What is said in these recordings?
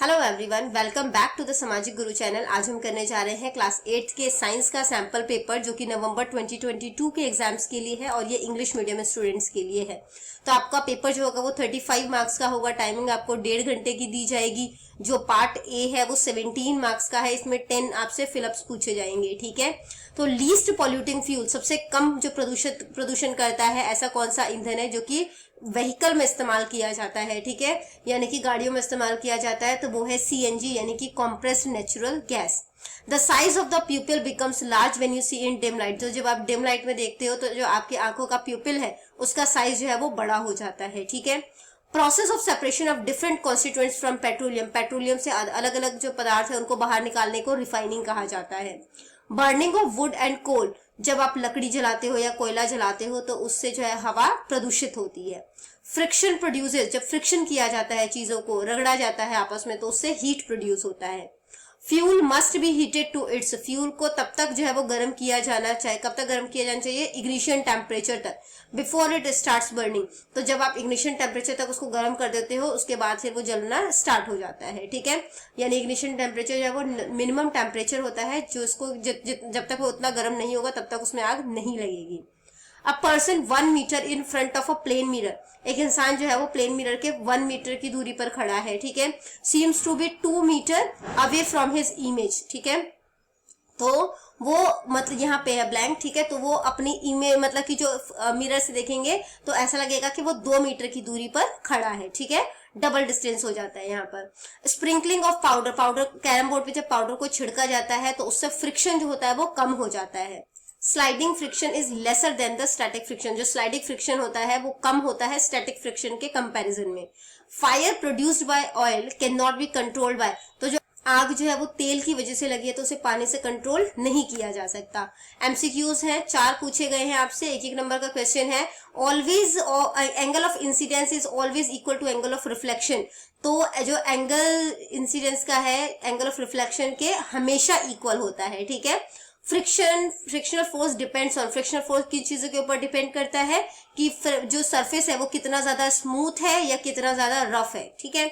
Hello everyone, welcome back to the Samajik Guru channel. आज हम करने जा रहे हैं क्लास 8 के साइंस का सैंपल पेपर जो कि नवंबर 2022 के एग्जाम्स के लिए है और ये इंग्लिश मीडियम स्टूडेंट्स के लिए है। तो आपका पेपर जो होगा वो 35 मार्क्स का होगा। टाइमिंग आपको 1.5 घंटे की दी जाएगी। जो पार्ट ए है वो 17 मार्क्स का है। इसमें 10 आपसे फिलअप्स पूछे जाएंगे, ठीक है। तो लीस्ट पॉल्यूटिंग फ्यूल, सबसे कम जो प्रदूषण करता है, ऐसा कौन सा ईंधन है जो कि व्हीकल में इस्तेमाल किया जाता है, ठीक है, यानी कि गाड़ियों में इस्तेमाल किया जाता है, तो वो है सीएनजी यानी कि compressed natural gas. The size of the pupil becomes large when you see in dim light. तो जब आप डिम लाइट में देखते हो तो जो आपकी आंखों का प्यूपिल है उसका साइज जो है वो बड़ा हो जाता है, ठीक है। Process of separation of different constituents from petroleum, petroleum से अलग अलग जो पदार्थ है उनको बाहर निकालने को रिफाइनिंग कहा जाता है। Burning of wood and coal, जब आप लकड़ी जलाते हो या कोयला जलाते हो तो उससे जो है हवा प्रदूषित होती है। फ्रिक्शन प्रोड्यूसेस, जब फ्रिक्शन किया जाता है, चीजों को रगड़ा जाता है आपस में, तो उससे हीट प्रोड्यूस होता है। Fuel must be heated to its, fuel को तब तक जो है वो गर्म किया जाना चाहिए, कब तक गर्म किया जाना चाहिए, इग्निशन टेम्परेचर तक, बिफोर इट स्टार्ट्स बर्निंग। तो जब आप इग्निशन टेम्परेचर तक उसको गर्म कर देते हो उसके बाद फिर वो जलना स्टार्ट हो जाता है, ठीक है। यानी इग्निशन टेम्परेचर जो है वो मिनिमम टेम्परेचर होता है जो उसको जब तक वो उतना गर्म नहीं होगा तब तक उसमें आग नहीं लगेगी। A person 1 metre in front of a plane mirror, एक इंसान जो है वो प्लेन मिरर के 1 मीटर की दूरी पर खड़ा है, ठीक है। Seems to be 2 metre away from his image, ठीक है। तो वो मतलब यहाँ पे है ब्लैंक, ठीक है। तो वो अपनी इमेज मतलब कि जो मिरर से देखेंगे तो ऐसा लगेगा कि वो 2 मीटर की दूरी पर खड़ा है, ठीक है। डबल डिस्टेंस हो जाता है यहाँ पर। Sprinkling of powder, powder carrom board पे जब पाउडर को छिड़का जाता है तो उससे फ्रिक्शन जो होता है वो कम हो जाता है। Sliding friction is lesser than the static friction, जो स्लाइडिंग फ्रिक्शन होता है वो कम होता है स्टैटिक फ्रिक्शन के कंपैरिजन में। Fire produced by oil can not be controlled by, तो जो आग जो है वो तेल की वजह से लगी है तो उसे पानी से कंट्रोल नहीं किया जा सकता। एमसीक्यूज हैं, 4 पूछे गए हैं आपसे, एक नंबर का क्वेश्चन है। Always angle of incidence is always equal to angle of reflection, तो जो एंगल इंसिडेंस का है एंगल ऑफ रिफ्लेक्शन के हमेशा इक्वल होता है, ठीक है। Frictional force depends on, frictional force किन चीजों के ऊपर डिपेंड करता है कि जो सरफेस है वो कितना ज्यादा स्मूथ है या कितना ज्यादा रफ है, ठीक है।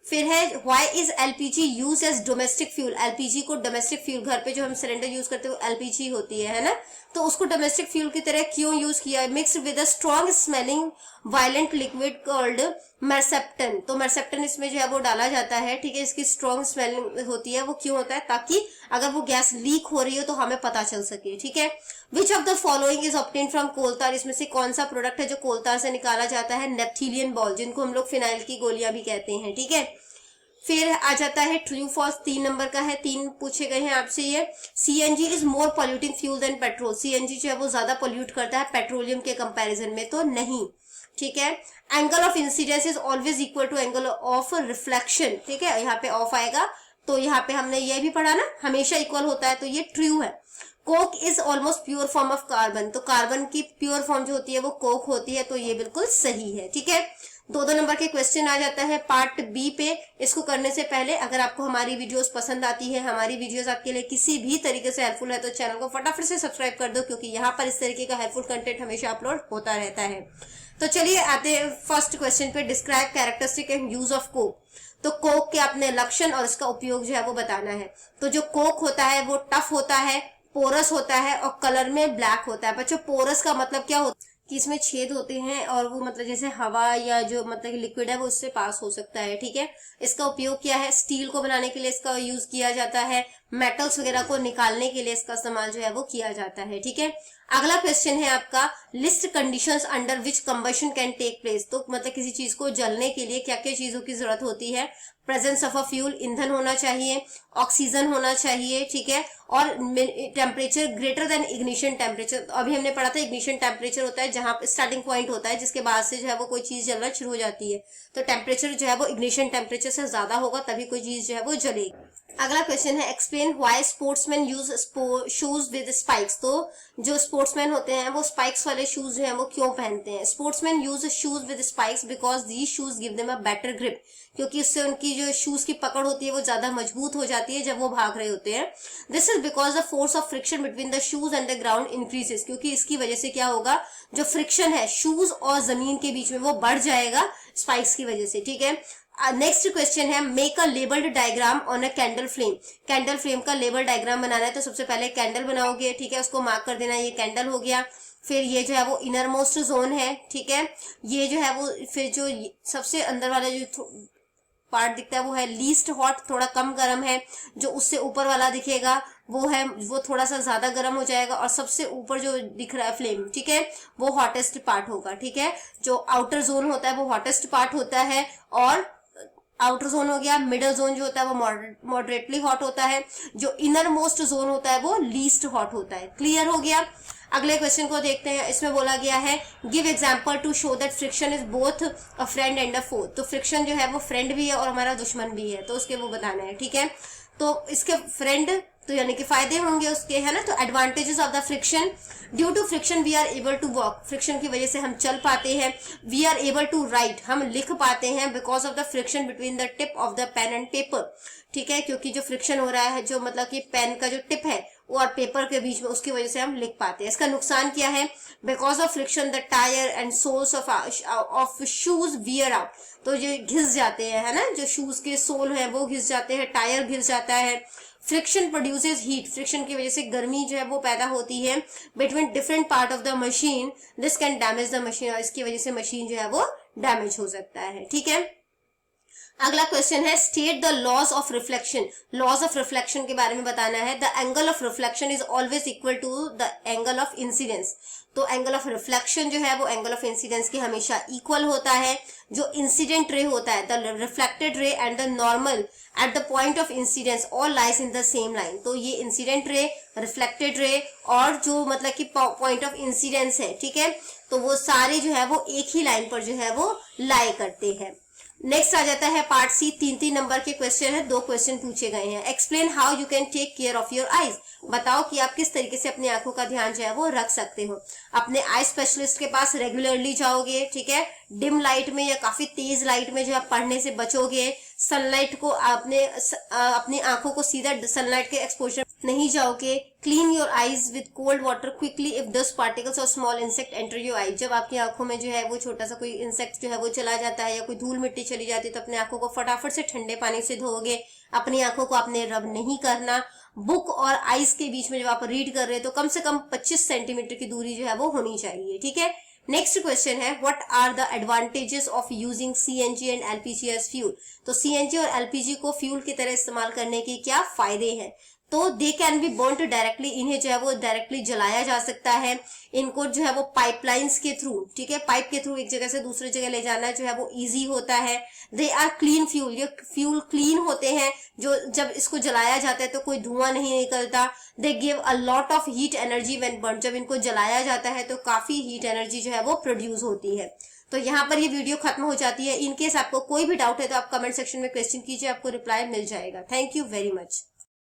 फिर है why is LPG use as domestic fuel, LPG को डोमेस्टिक फ्यूल, घर पे जो हम सिलेंडर यूज करते हैं वो एलपीजी होती है ना, तो उसको डोमेस्टिक फ्यूल की तरह क्यों यूज किया है। Mixed with a strong smelling violent liquid called mercaptan, तो मर्सेप्टन इसमें जो है वो डाला जाता है, ठीक है। इसकी स्ट्रॉन्ग स्मेलिंग होती है, वो क्यों होता है, ताकि अगर वो गैस लीक हो रही हो तो हमें पता चल सके, ठीक है। Which of the following is obtain from coal tar, इसमें से कौन सा प्रोडक्ट है जो कोलतार से निकाला जाता है। नेप्थीलियन बॉल, जिनको हम लोग फिनाइल की गोलियां भी कहते हैं, ठीक है। फिर आ जाता है ट्रू फॉल्स, 3 नंबर का है, 3 पूछे गए हैं आपसे ये। CNG is more polluting fuel then petrol, CNG जो है वो ज्यादा पॉल्यूट करता है पेट्रोलियम के कंपैरिजन में तो नहीं, ठीक है। Angle of incidence is always equal to angle of reflection, ठीक है, यहाँ पे ऑफ आएगा, तो यहाँ पे हमने ये भी पढ़ा ना, हमेशा इक्वल होता है, तो ये ट्रू है। Coke is almost pure form of carbon, तो कार्बन की प्योर फॉर्म जो होती है वो कोक होती है, तो ये बिल्कुल सही है, ठीक है। 2 नंबर के क्वेश्चन आ जाता है पार्ट बी पे। इसको करने से पहले अगर आपको हमारी वीडियोस पसंद आती है, हमारी वीडियोस आपके लिए किसी भी तरीके से हेल्पफुल है, तो चैनल को फटाफट से सब्सक्राइब कर दो, क्योंकि यहाँ पर इस तरीके का हेल्पफुल कंटेंट हमेशा अपलोड होता रहता है। तो चलिए आते हैं फर्स्ट क्वेश्चन पे। Describe characteristic and use of Coke, तो कोक के अपने लक्षण और इसका उपयोग जो है वो बताना है। तो जो कोक होता है वो टफ होता है, पोरस होता है और कलर में ब्लैक होता है। बच्चों, पोरस का मतलब क्या होता है कि इसमें छेद होते हैं और वो मतलब जैसे हवा या जो मतलब लिक्विड है वो उससे पास हो सकता है, ठीक है। इसका उपयोग क्या है, स्टील को बनाने के लिए इसका यूज किया जाता है, मेटल्स वगैरह को निकालने के लिए इसका इस्तेमाल जो है वो किया जाता है, ठीक है। अगला क्वेश्चन है आपका, list conditions under which combustion can take place, तो मतलब किसी चीज को जलने के लिए क्या क्या चीजों की जरूरत होती है। प्रेजेंस ऑफ अ फ्यूल, ईंधन होना चाहिए, ऑक्सीजन होना चाहिए, ठीक है, और temperature greater than ignition temperature. अभी हमने पढ़ा था इग्निशन टेम्परेचर होता है जहां स्टार्टिंग पॉइंट होता है जिसके बाद से जो है वो कोई चीज जलना शुरू हो जाती है, तो टेम्परेचर जो है वो इग्निशन टेम्परेचर से ज्यादा होगा तभी कोई चीज जो है वो जलेगी। अगला क्वेश्चन है, explain why sportsman use shoes with spikes, तो जो स्पोर्ट्समैन होते हैं वो स्पाइक्स वाले शूज जो है वो क्यों पहनते हैं। Sportsman use shoes with spikes because these shoes give them a better grip, क्योंकि इससे उनकी जो शूज की पकड़ होती है वो ज्यादा मजबूत हो जाती है जब वो भाग रहे होते हैं। This is because the force of friction between the shoes and the ground increases, क्योंकि इसकी वजह से क्या होगा, जो फ्रिक्शन है शूज और जमीन के बीच में वो बढ़ जाएगा स्पाइक्स की वजह से, ठीक है। नेक्स्ट क्वेश्चन है make a labelled diagram on a candle flame. Candle flame का लेबल डायग्राम बनाना है, तो सबसे पहले कैंडल बनाओगे, ठीक है, उसको मार्क कर देना, ये कैंडल हो गया। फिर ये जो है वो इनर मोस्ट जोन है, ठीक है, ये जो है वो, फिर जो सबसे अंदर वाला जो पार्ट दिखता है वो है लीस्ट हॉट, थोड़ा कम गर्म है। जो उससे ऊपर वाला दिखेगा वो है, वो थोड़ा सा ज्यादा गर्म हो जाएगा, और सबसे ऊपर जो दिख रहा है फ्लेम, ठीक है, वो हॉटेस्ट पार्ट होगा, ठीक है। जो आउटर जोन होता है वो हॉटेस्ट पार्ट होता है, और आउटर जोन हो गया, मिडल जोन जो होता है वो मॉडरेटली हॉट होता है, जो इनर मोस्ट जोन होता है वो लीस्ट हॉट होता है। क्लियर हो गया। अगले क्वेश्चन को देखते हैं। इसमें बोला गया है give example to show that friction is both a friend and a foe. तो फ्रिक्शन जो है वो फ्रेंड भी है और हमारा दुश्मन भी है, तो उसके वो बताना है, ठीक है। तो इसके फ्रेंड तो यानी कि फायदे होंगे उसके, है ना। तो advantages of the friction, due to friction we are able to walk, friction की वजह से हम चल पाते हैं। We are able to write, हम लिख पाते हैं, because of the friction between the tip of the pen and paper, ठीक है, क्योंकि जो फ्रिक्शन हो रहा है, जो मतलब कि पेन का जो टिप है और पेपर के बीच में, उसकी वजह से हम लिख पाते हैं। इसका नुकसान क्या है, because of friction the tyre and soles of shoes wear out, तो ये घिस जाते हैं, है ना, जो शूज के सोल है वो घिस जाते हैं, टायर घिस जाता है। फ्रिक्शन प्रोड्यूसेस हीट, फ्रिक्शन की वजह से गर्मी जो है वो पैदा होती है between different part of the machine, this can damage the machine, और इसकी वजह से मशीन जो है वो डैमेज हो सकता है, ठीक है। अगला क्वेश्चन है state the laws of reflection. Laws of reflection के बारे में बताना है। The angle of reflection is always equal to the angle of incidence. तो एंगल ऑफ रिफ्लेक्शन जो है वो एंगल ऑफ इंसिडेंस के हमेशा इक्वल होता है। जो इंसिडेंट रे होता है, the reflected ray and the normal at the point of incidence all lies in the same line. तो ये इंसिडेंट रे, रिफ्लेक्टेड रे और जो मतलब कि पॉइंट ऑफ इंसिडेंस है, ठीक है, तो वो सारे जो है वो एक ही लाइन पर जो है वो लाई करते हैं। नेक्स्ट आ जाता है पार्ट सी। 3 नंबर के क्वेश्चन है, 2 क्वेश्चन पूछे गए हैं। Explain how you can take care of your eyes. बताओ कि आप किस तरीके से अपनी आंखों का ध्यान जो है वो रख सकते हो। अपने आई स्पेशलिस्ट के पास रेगुलरली जाओगे, ठीक है, डिम लाइट में या काफी तेज लाइट में जो है पढ़ने से बचोगे। सनलाइट को अपनी आंखों को सीधा सनलाइट के एक्सपोजर नहीं जाओगे। Clean your eyes with cold water quickly if dust particles और स्मॉल इंसेक्ट एंटर योर आई। जब आपकी आंखों में जो है वो छोटा सा कोई इंसेक्ट जो है वो चला जाता है या कोई धूल मिट्टी चली जाती है, तो अपने आंखों को फटाफट से ठंडे पानी से धोओगे। अपनी आंखों को आपने रब नहीं करना। बुक और आईज के बीच में जब आप रीड कर रहे हैं तो कम से कम 25 सेंटीमीटर की दूरी जो है वो होनी चाहिए, ठीक है। नेक्स्ट क्वेश्चन है what are the advantages of using CNG and LPG as fuel. तो सीएनजी और एलपीजी को फ्यूल की तरह इस्तेमाल करने के क्या फायदे हैं। तो they can be burned directly, इन्हें जो है वो डायरेक्टली जलाया जा सकता है। इनको जो है वो पाइपलाइंस के थ्रू, ठीक है, पाइप के थ्रू एक जगह से दूसरी जगह ले जाना जो है वो इजी होता है। दे आर क्लीन फ्यूल, ये फ्यूल क्लीन होते हैं, जो जब इसको जलाया जाता है तो कोई धुआं नहीं निकलता। They give a lot of heat energy when burn, जब इनको जलाया जाता है तो काफी हीट एनर्जी जो है वो प्रोड्यूस होती है। तो यहाँ पर ये वीडियो खत्म हो जाती है। इनकेस आपको कोई भी डाउट है तो आप कमेंट सेक्शन में क्वेश्चन कीजिए, आपको रिप्लाई मिल जाएगा। Thank you very much.